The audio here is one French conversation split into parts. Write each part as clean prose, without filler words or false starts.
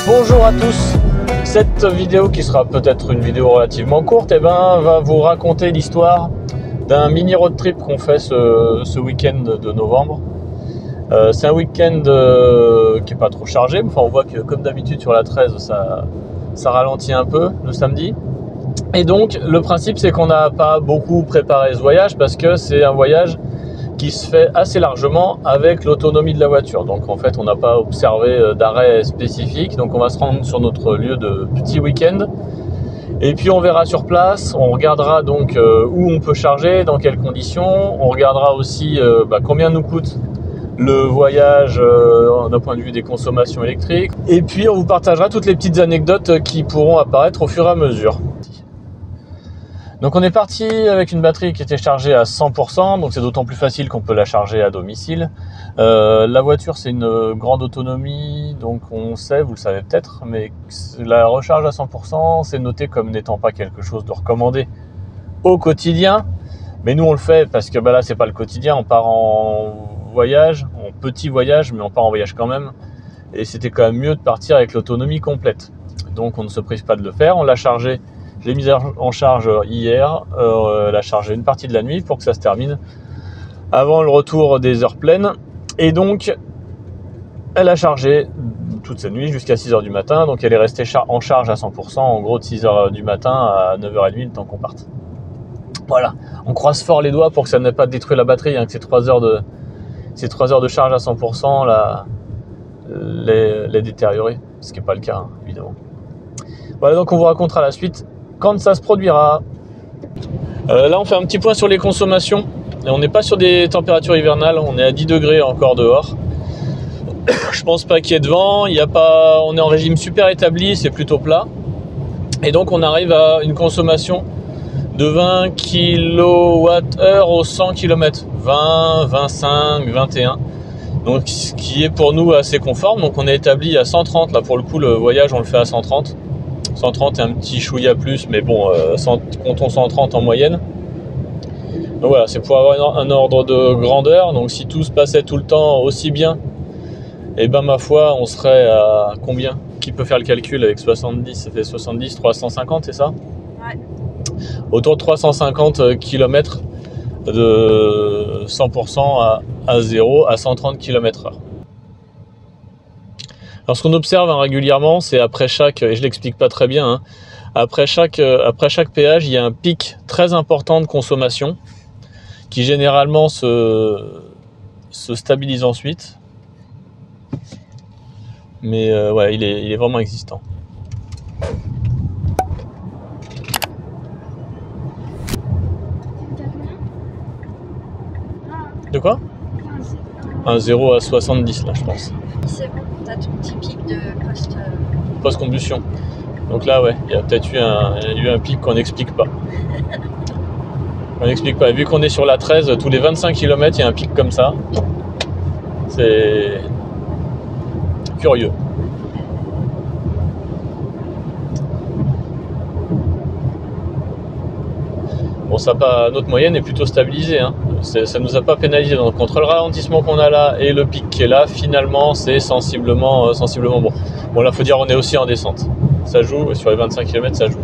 Bonjour à tous. Cette vidéo qui sera peut-être une vidéo relativement courte va vous raconter l'histoire d'un mini road trip qu'on fait ce week-end de novembre. C'est un week-end qui n'est pas trop chargé, enfin on voit que comme d'habitude sur la 13 ça ralentit un peu le samedi. Et donc le principe c'est qu'on n'a pas beaucoup préparé ce voyage parce que c'est un voyage qui se fait assez largement avec l'autonomie de la voiture. Donc en fait on n'a pas observé d'arrêt spécifique, donc on va se rendre sur notre lieu de petit week-end et puis on verra sur place, on regardera donc où on peut charger, dans quelles conditions, on regardera aussi combien nous coûte le voyage d'un point de vue des consommations électriques, et puis on vous partagera toutes les petites anecdotes qui pourront apparaître au fur et à mesure. Donc on est parti avec une batterie qui était chargée à 100%, donc c'est d'autant plus facile qu'on peut la charger à domicile. La voiture c'est une grande autonomie, donc on sait, vous le savez peut-être, mais la recharge à 100% c'est noté comme n'étant pas quelque chose de recommandé au quotidien. Mais nous on le fait parce que là c'est pas le quotidien, on part en voyage, en petit voyage, mais on part en voyage quand même. Et c'était quand même mieux de partir avec l'autonomie complète. Donc on ne se prive pas de le faire, on l'a chargé. Je l'ai mise en charge hier, elle a chargé une partie de la nuit pour que ça se termine avant le retour des heures pleines. Et donc, elle a chargé toute cette nuit jusqu'à 6h du matin. Donc, elle est restée en charge à 100%, en gros de 6h du matin à 9h30, le temps qu'on parte. Voilà, on croise fort les doigts pour que ça n'ait pas détruit la batterie, que ces 3 heures de charge à 100% les détériorer, ce qui n'est pas le cas, évidemment. Voilà, donc on vous racontera la suite quand ça se produira. Là on fait un petit point sur les consommations. Et on n'est pas sur des températures hivernales, on est à 10 degrés encore dehors. Je pense pas qu'il y ait de vent, on est en régime super établi, c'est plutôt plat. Et donc on arrive à une consommation de 20 kWh au 100 km. 20, 25, 21. Donc ce qui est pour nous assez conforme. Donc on est établi à 130, là pour le coup le voyage on le fait à 130. 130 et un petit chouïa plus, mais bon, comptons 130 en moyenne. Donc voilà, c'est pour avoir un ordre de grandeur. Donc si tout se passait tout le temps aussi bien, et ma foi, on serait à combien? Qui peut faire le calcul avec 70? Ça fait 70, 350, c'est ça? Ouais. Autour de 350 km de 100% à 0 à 130 km/h. Alors ce qu'on observe régulièrement, c'est après chaque, et je l'explique pas très bien, après chaque péage, il y a un pic très important de consommation qui généralement se stabilise ensuite. Mais ouais, il est vraiment existant. De quoi? Un 0 à 70 là, je pense. C'est bon, t'as ton petit pic de post-combustion. Donc là, ouais, il y a peut-être eu un pic qu'on n'explique pas. On n'explique pas. Et vu qu'on est sur la 13, tous les 25 km, il y a un pic comme ça. C'est curieux. Bon, notre moyenne est plutôt stabilisée. Ça nous a pas pénalisé. Donc entre le ralentissement qu'on a là et le pic qui est là, finalement, c'est sensiblement bon. Bon, là, faut dire, on est aussi en descente. Ça joue, sur les 25 km, ça joue.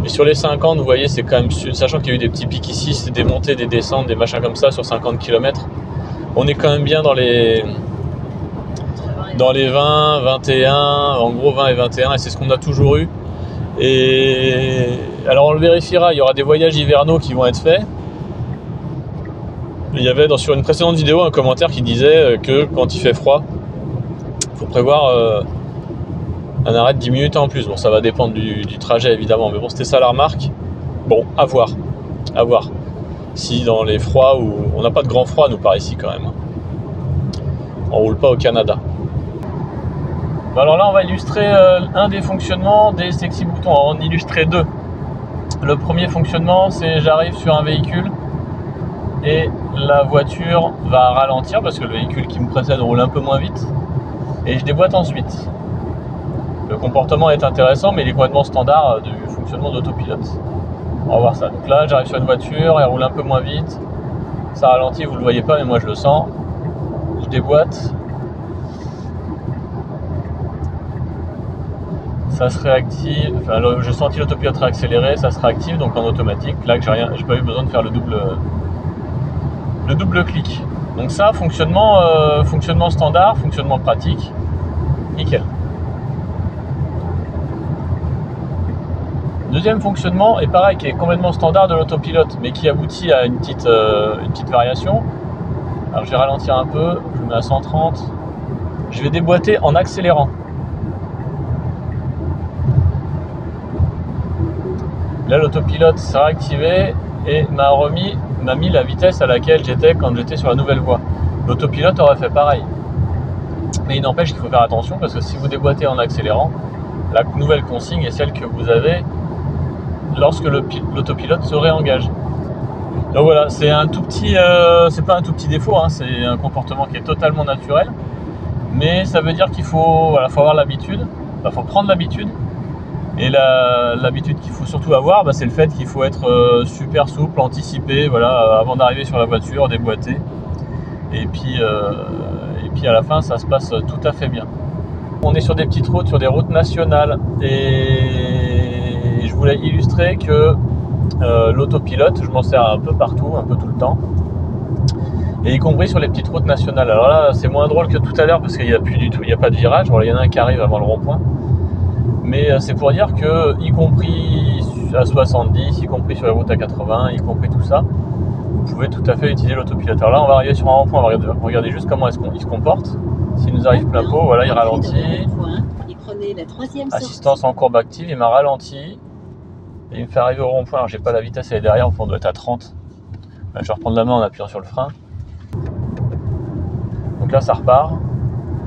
Mais sur les 50, vous voyez, c'est quand même, sachant qu'il y a eu des petits pics ici, c'est des montées, des descentes, des machins comme ça sur 50 km. On est quand même bien dans les 20, 21, en gros 20 et 21, et c'est ce qu'on a toujours eu. Et alors on le vérifiera, il y aura des voyages hivernaux qui vont être faits. Il y avait sur une précédente vidéo un commentaire qui disait que quand il fait froid, il faut prévoir un arrêt de 10 minutes en plus. Bon, ça va dépendre du trajet évidemment, mais bon, c'était ça la remarque. Bon, à voir. Si dans les froids, où on n'a pas de grand froid nous par ici quand même. On roule pas au Canada. Alors là, on va illustrer un des fonctionnements des sexy boutons. On va en illustrer deux. Le premier fonctionnement, c'est j'arrive sur un véhicule et la voiture va ralentir parce que le véhicule qui me précède roule un peu moins vite et je déboîte ensuite. Le comportement est intéressant, mais il est complètement standard du fonctionnement d'autopilote. On va voir ça. Donc là, j'arrive sur une voiture, elle roule un peu moins vite. Ça ralentit, vous ne le voyez pas, mais moi je le sens. Je déboîte. ça se réactive, enfin je sentis l'autopilote réaccélérer, ça se réactive donc en automatique. Là que j'ai pas eu besoin de faire le double clic. Donc ça, fonctionnement standard, fonctionnement pratique, nickel. Deuxième fonctionnement, et pareil, qui est complètement standard de l'autopilote, mais qui aboutit à une petite variation. Alors je vais ralentir un peu, je mets à 130. Je vais déboîter en accélérant. Là, l'autopilote s'est réactivé et m'a mis la vitesse à laquelle j'étais quand j'étais sur la nouvelle voie. L'autopilote aurait fait pareil. Mais il n'empêche qu'il faut faire attention parce que si vous déboîtez en accélérant, la nouvelle consigne est celle que vous avez lorsque l'autopilote se réengage. Donc voilà, c'est un tout petit, c'est pas un tout petit défaut, hein, c'est un comportement qui est totalement naturel. Mais ça veut dire qu'il faut avoir l'habitude, il faut prendre l'habitude. Et l'habitude qu'il faut surtout avoir, c'est le fait qu'il faut être super souple, anticipé, voilà, avant d'arriver sur la voiture, déboîter. Et puis à la fin, ça se passe tout à fait bien. On est sur des petites routes, sur des routes nationales. Et je voulais illustrer que l'autopilote, je m'en sers un peu partout, un peu tout le temps. Et y compris sur les petites routes nationales. Alors là, c'est moins drôle que tout à l'heure parce qu'il n'y a plus du tout, il n'y a pas de virage. Voilà, il y en a un qui arrive avant le rond-point. Mais c'est pour dire que, y compris à 70, y compris sur les routes à 80, y compris tout ça, vous pouvez tout à fait utiliser l'autopilote. Alors là, on va arriver sur un rond-point, on va regarder juste comment il se comporte. S'il nous arrive plein pot, voilà, il ralentit. Assistance en courbe active, il m'a ralenti. Et il me fait arriver au rond-point. Alors j'ai pas la vitesse, elle est derrière, on doit être à 30. Là, je vais reprendre la main en appuyant sur le frein. Donc là, ça repart.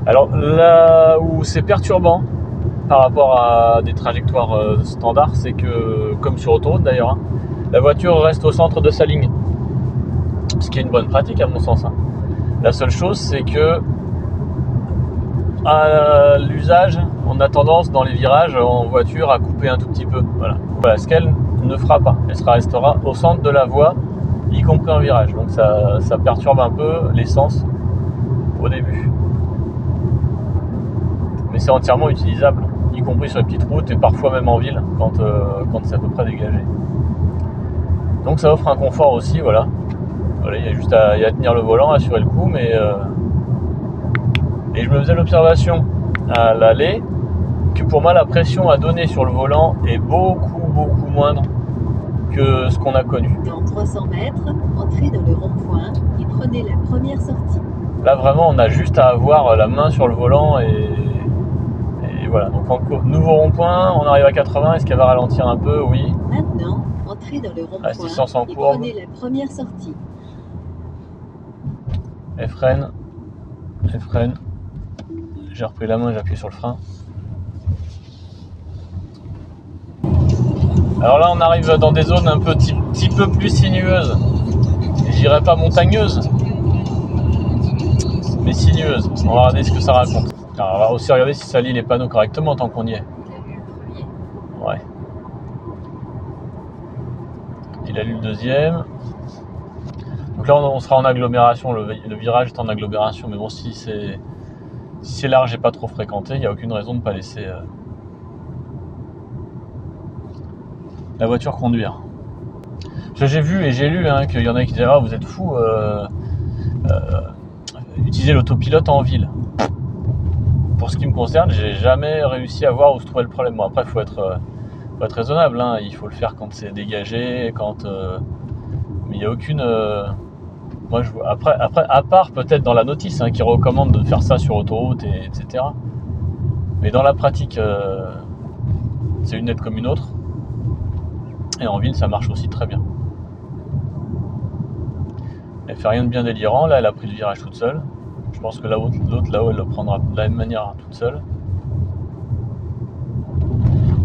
Alors là où c'est perturbant par rapport à des trajectoires standards, c'est que, comme sur autoroute d'ailleurs, hein, la voiture reste au centre de sa ligne. Ce qui est une bonne pratique à mon sens. Hein. La seule chose, c'est que à l'usage, on a tendance dans les virages en voiture à couper un tout petit peu. Voilà, ce qu'elle ne fera pas. Elle restera au centre de la voie, y compris en virage. Donc ça perturbe un peu l'essence au début. Mais c'est entièrement utilisable, y compris sur les petites routes et parfois même en ville quand c'est à peu près dégagé. Donc ça offre un confort aussi, voilà. Il y a juste à tenir le volant, assurer le coup, mais et je me faisais l'observation à l'aller que pour moi la pression à donner sur le volant est beaucoup moindre que ce qu'on a connu. Dans 300 mètres, entrez dans le rond-point et prenez la première sortie. Là vraiment on a juste à avoir la main sur le volant et voilà. Donc nouveau rond-point, on arrive à 80, est-ce qu'elle va ralentir un peu? Oui. Maintenant, entrez dans le rond-point et prenez la première sortie. Elle freine. J'ai repris la main, j'ai appuyé sur le frein. Alors là, on arrive dans des zones un petit peu plus sinueuses. Je dirais pas montagneuses, mais sinueuses. On va regarder ce que ça raconte. Alors, on va aussi regarder si ça lit les panneaux correctement tant qu'on y est. Ouais. Il a lu le deuxième. Donc là, on sera en agglomération. Le virage est en agglomération, mais bon, si c'est large et pas trop fréquenté, il n'y a aucune raison de ne pas laisser la voiture conduire. J'ai vu et j'ai lu qu'il y en a qui disaient « Ah, vous êtes fous, utilisez l'autopilote en ville ». Pour ce qui me concerne, j'ai jamais réussi à voir où se trouvait le problème. Bon, après, il faut être raisonnable, hein. Il faut le faire quand c'est dégagé, mais il n'y a aucune... Moi, après, à part peut-être dans la notice qui recommande de faire ça sur autoroute, etc. Mais dans la pratique, c'est une aide comme une autre. Et en ville, ça marche aussi très bien. Elle fait rien de bien délirant. Là, elle a pris le virage toute seule. Je pense que l'autre là-haut, elle le prendra de la même manière toute seule.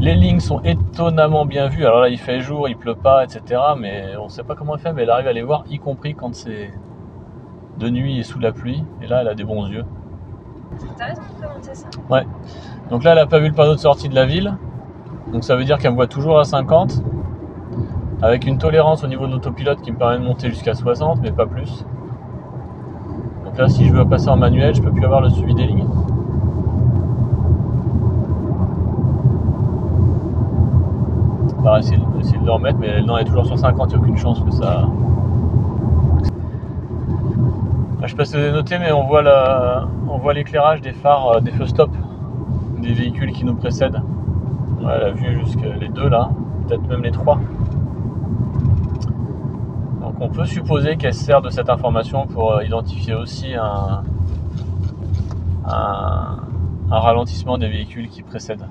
Les lignes sont étonnamment bien vues. Alors là, il fait jour, il pleut pas, etc. Mais on ne sait pas comment elle fait, mais elle arrive à les voir, y compris quand c'est de nuit et sous la pluie. Et là, elle a des bons yeux. C'est intéressant de commenter ça. Ouais. Donc là, elle n'a pas vu le panneau de sortie de la ville. Donc ça veut dire qu'elle me voit toujours à 50. Avec une tolérance au niveau de l'autopilote qui me permet de monter jusqu'à 60, mais pas plus. Donc là, si je veux passer en manuel, je peux plus avoir le suivi des lignes. On va essayer de le remettre, mais non, elle est toujours sur 50, il n'y a aucune chance que ça... Je sais pas si vous avez noté, mais on voit l'éclairage des phares, des feux stop des véhicules qui nous précèdent. Ouais, la vue jusqu'à les deux là, peut-être même les trois. Donc on peut supposer qu'elle sert de cette information pour identifier aussi un ralentissement des véhicules qui précèdent.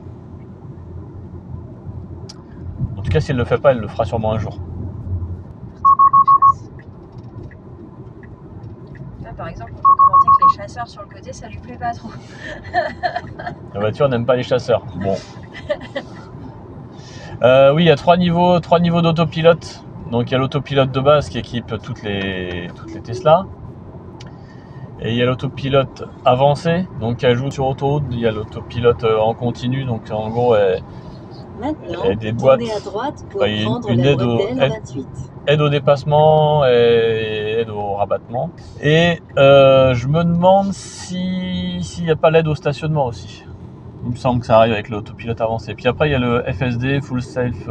En tout cas, si elle ne le fait pas, elle le fera sûrement un jour. Là, par exemple, on peut commenter que les chasseurs sur le côté, ça lui plaît pas trop. La voiture n'aime pas les chasseurs. Bon. Oui, il y a trois niveaux d'autopilote. Donc il y a l'autopilote de base qui équipe toutes les Tesla. Et il y a l'autopilote avancé, donc qui ajoute sur autoroute. Il y a l'autopilote en continu, donc en gros Maintenant, des boîtes, tournez à droite pour enfin, prendre une la aide au, bretelle 28. aide au dépassement et aide au rabattement. Et je me demande s'il n'y a pas l'aide au stationnement aussi. Il me semble que ça arrive avec l'autopilote avancé. Puis après il y a le FSD, Full Self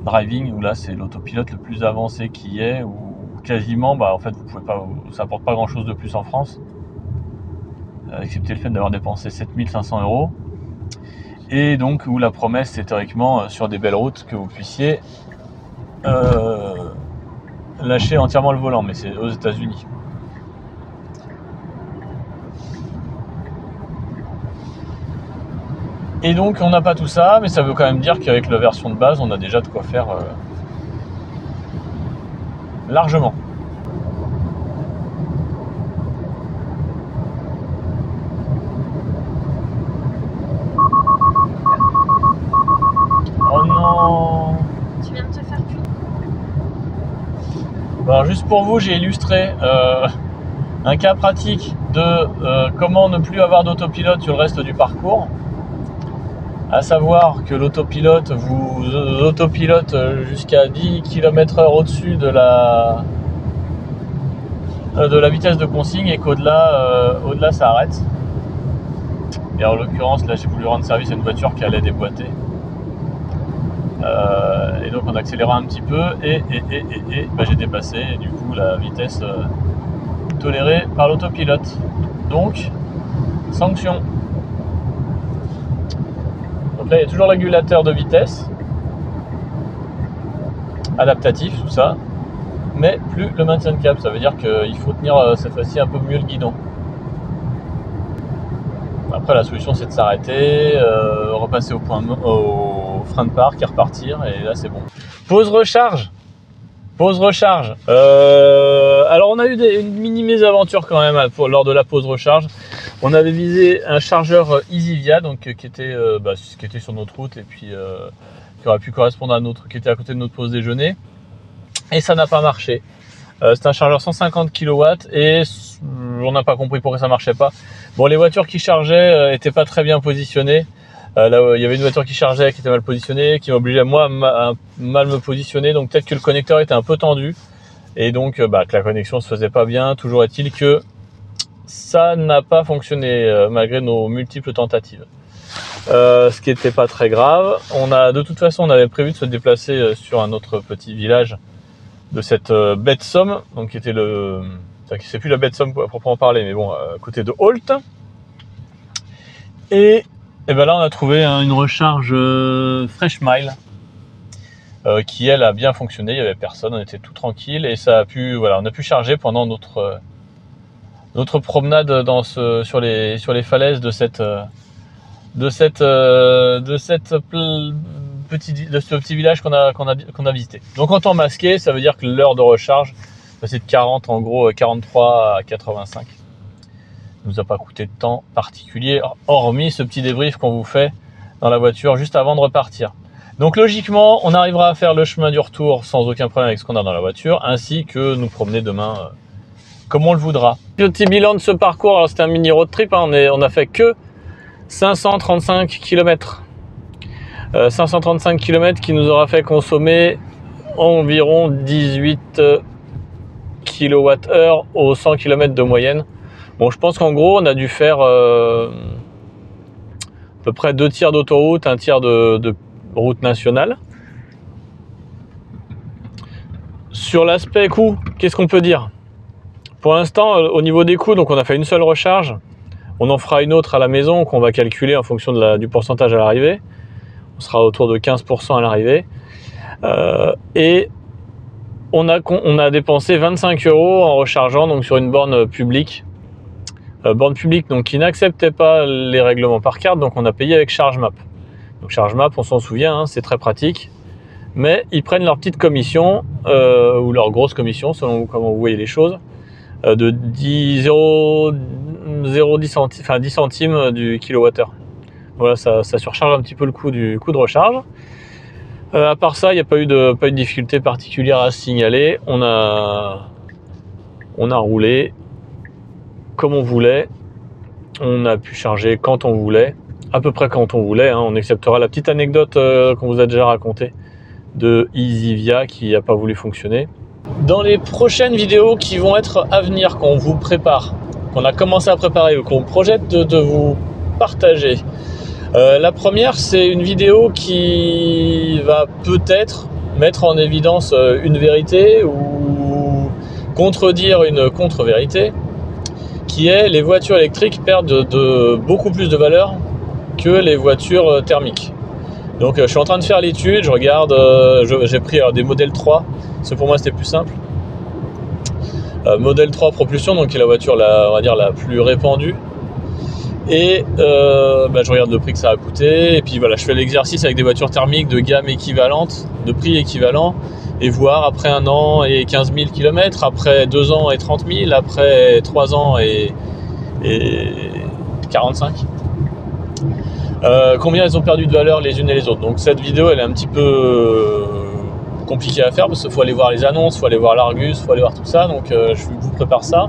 Driving, où là c'est l'autopilote le plus avancé qui est, où quasiment, en fait vous pouvez pas, ça apporte pas grand chose de plus en France, excepté le fait d'avoir dépensé 7500 €. Et donc où la promesse c'est théoriquement sur des belles routes que vous puissiez lâcher entièrement le volant, mais c'est aux États-Unis. Et donc on n'a pas tout ça, mais ça veut quand même dire qu'avec la version de base, on a déjà de quoi faire largement. Oh non! Tu viens de te faire cuire. Bon, alors juste pour vous, j'ai illustré un cas pratique de comment ne plus avoir d'autopilote sur le reste du parcours. À savoir que l'autopilote vous autopilote jusqu'à 10 km/h au-dessus de la vitesse de consigne et qu'au-delà au-delà ça arrête. Et en l'occurrence là j'ai voulu rendre service à une voiture qui allait déboîter. Et donc on accéléra un petit peu et j'ai dépassé et du coup la vitesse tolérée par l'autopilote. Donc sanction. Donc là il y a toujours le régulateur de vitesse adaptatif, tout ça, mais plus le maintien de cap. Ça veut dire qu'il faut tenir cette fois-ci un peu mieux le guidon. Après la solution c'est de s'arrêter, repasser au frein de parc et repartir, et là c'est bon. Pause recharge. Alors on a eu une mini mésaventure quand même lors de la pause recharge. On avait visé un chargeur EasyVia, donc qui était sur notre route et puis qui aurait pu correspondre à qui était à côté de notre pause déjeuner, et ça n'a pas marché. C'est un chargeur 150 kW et on n'a pas compris pourquoi ça marchait pas. Bon, les voitures qui chargeaient étaient pas très bien positionnées. Là, il y avait une voiture qui chargeait, qui était mal positionnée, qui m'obligeait moi à mal me positionner. Donc peut-être que le connecteur était un peu tendu et donc que la connexion se faisait pas bien. Toujours est-il que ça n'a pas fonctionné malgré nos multiples tentatives. Ce qui n'était pas très grave. De toute façon, on avait prévu de se déplacer sur un autre petit village de cette baie de Somme, donc qui était c'est plus la baie de Somme à proprement parler, mais bon, à côté de Holt. Et là, on a trouvé une recharge Fresh Mile qui, elle, a bien fonctionné. Il n'y avait personne, on était tout tranquille et ça a pu, on a pu charger pendant notre promenade sur les falaises de ce petit village qu'on a visité. Donc en temps masqué, ça veut dire que l'heure de recharge, c'est de 40, en gros 43 à 85. Ça nous a pas coûté de temps particulier, hormis ce petit débrief qu'on vous fait dans la voiture juste avant de repartir. Donc logiquement, on arrivera à faire le chemin du retour sans aucun problème avec ce qu'on a dans la voiture, ainsi que nous promener demain comme on le voudra. Le petit bilan de ce parcours, alors c'était un mini road trip, on a fait que 535 km. 535 km qui nous aura fait consommer environ 18 kWh aux 100 km de moyenne. Bon, je pense qu'en gros, on a dû faire à peu près 2 tiers d'autoroute, 1 tiers de route nationale. Sur l'aspect coût, qu'est-ce qu'on peut dire? Pour l'instant, au niveau des coûts, donc on a fait une seule recharge. On en fera une autre à la maison qu'on va calculer en fonction du pourcentage à l'arrivée. On sera autour de 15% à l'arrivée. Et on a dépensé 25 € en rechargeant donc sur une borne publique. Borne publique donc, qui n'acceptait pas les règlements par carte, donc on a payé avec ChargeMap. Donc ChargeMap, on s'en souvient, hein, c'est très pratique. Mais ils prennent leur petite commission, ou leur grosse commission, selon comment vous voyez les choses, de 10 centimes du kilowattheure. Voilà, ça surcharge un petit peu le coût de recharge. À part ça, il n'y a pas eu de difficulté particulière à signaler. On a roulé comme on voulait. On a pu charger quand on voulait, à peu près quand on voulait. Hein. On acceptera la petite anecdote qu'on vous a déjà racontée de EasyVia qui n'a pas voulu fonctionner. Dans les prochaines vidéos qui vont être à venir, qu'on vous prépare, qu'on a commencé à préparer ou qu'on projette de vous partager, la première, c'est une vidéo qui va peut-être mettre en évidence une vérité ou contredire une contre-vérité, qui est les voitures électriques perdent beaucoup plus de valeur que les voitures thermiques. Donc je suis en train de faire l'étude, je regarde, j'ai pris des modèles 3, parce que pour moi c'était plus simple. Modèle 3 propulsion, donc qui est la voiture on va dire la plus répandue. Et je regarde le prix que ça a coûté, et puis voilà, je fais l'exercice avec des voitures thermiques de gamme équivalente, de prix équivalent, et voir après 1 an et 15 000 km, après 2 ans et 30 000, après 3 ans et 45. Combien elles ont perdu de valeur les unes et les autres. Donc cette vidéo elle est un petit peu compliquée à faire parce qu'il faut aller voir les annonces, il faut aller voir l'Argus, il faut aller voir tout ça, donc je vous prépare ça.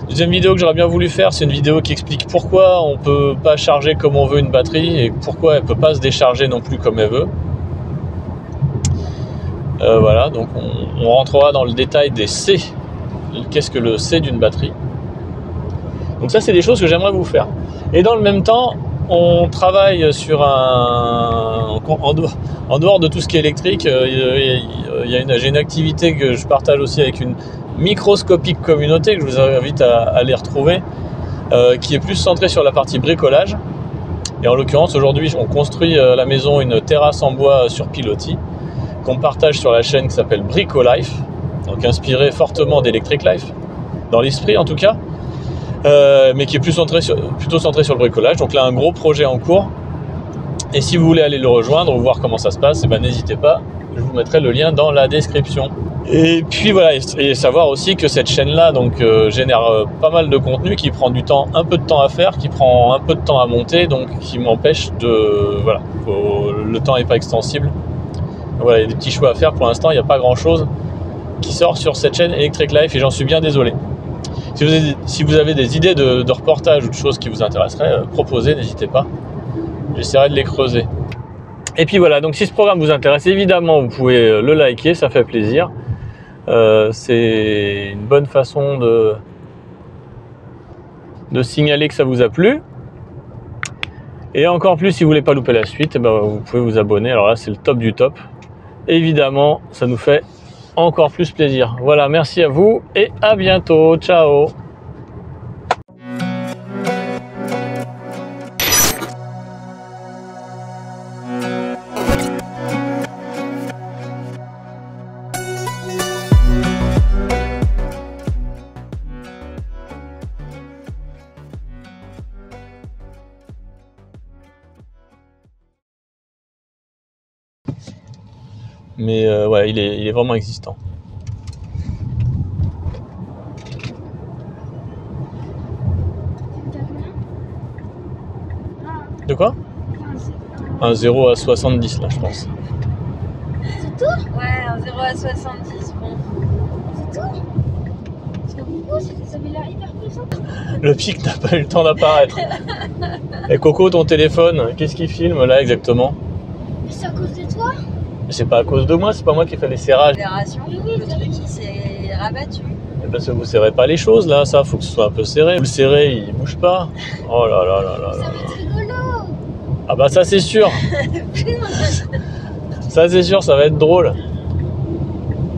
Deuxième vidéo que j'aurais bien voulu faire, c'est une vidéo qui explique pourquoi on ne peut pas charger comme on veut une batterie et pourquoi elle ne peut pas se décharger non plus comme elle veut. Voilà, donc on rentrera dans le détail des C. Qu'est-ce que le C d'une batterie? Donc ça, c'est des choses que j'aimerais vous faire. Et dans le même temps, on travaille sur en dehors de tout ce qui est électrique, j'ai une activité que je partage aussi avec une microscopique communauté que je vous invite à aller retrouver, qui est plus centrée sur la partie bricolage. Et en l'occurrence, aujourd'hui, on construit à la maison une terrasse en bois sur pilotis qu'on partage sur la chaîne qui s'appelle Bricolife, donc inspiré fortement d'Electric Life, dans l'esprit en tout cas. Mais qui est plutôt centré sur le bricolage. Donc là, un gros projet en cours. Et si vous voulez aller le rejoindre ou voir comment ça se passe, n'hésitez pas. Je vous mettrai le lien dans la description. Et puis voilà, et savoir aussi que cette chaîne-là génère pas mal de contenu qui prend un peu de temps à faire, qui prend un peu de temps à monter, donc qui m'empêche de... Voilà, le temps n'est pas extensible. Donc voilà, il y a des petits choix à faire. Pour l'instant, il n'y a pas grand-chose qui sort sur cette chaîne Electric Life et j'en suis bien désolé. Si vous avez des idées de reportages ou de choses qui vous intéresseraient, proposez, n'hésitez pas. J'essaierai de les creuser. Et puis voilà, donc si ce programme vous intéresse, évidemment, vous pouvez le liker, ça fait plaisir. C'est une bonne façon de signaler que ça vous a plu. Et encore plus, si vous voulez pas louper la suite, vous pouvez vous abonner. Alors là, c'est le top du top. Évidemment, ça nous fait encore plus plaisir. Voilà, merci à vous et à bientôt. Ciao. Mais ouais, il est vraiment existant. De quoi? Un 0 à 70 là, je pense. C'est tout? Ouais, un 0 à 70, bon. C'est tout? C'est beaucoup, ça avait l'air hyper puissant. Le pic n'a pas eu le temps d'apparaître. Et Coco, ton téléphone, qu'est-ce qu'il filme là exactement? C'est à cause de toi? C'est pas à cause de moi, c'est pas moi qui fais les serrages. Le truc il s'est rabattu. Parce que vous serrez pas les choses là, ça faut que ce soit un peu serré. Vous le serrez, il bouge pas. Oh là là là là. Ça va être rigolo. Ah bah ça c'est sûr. Ça c'est sûr, ça va être drôle.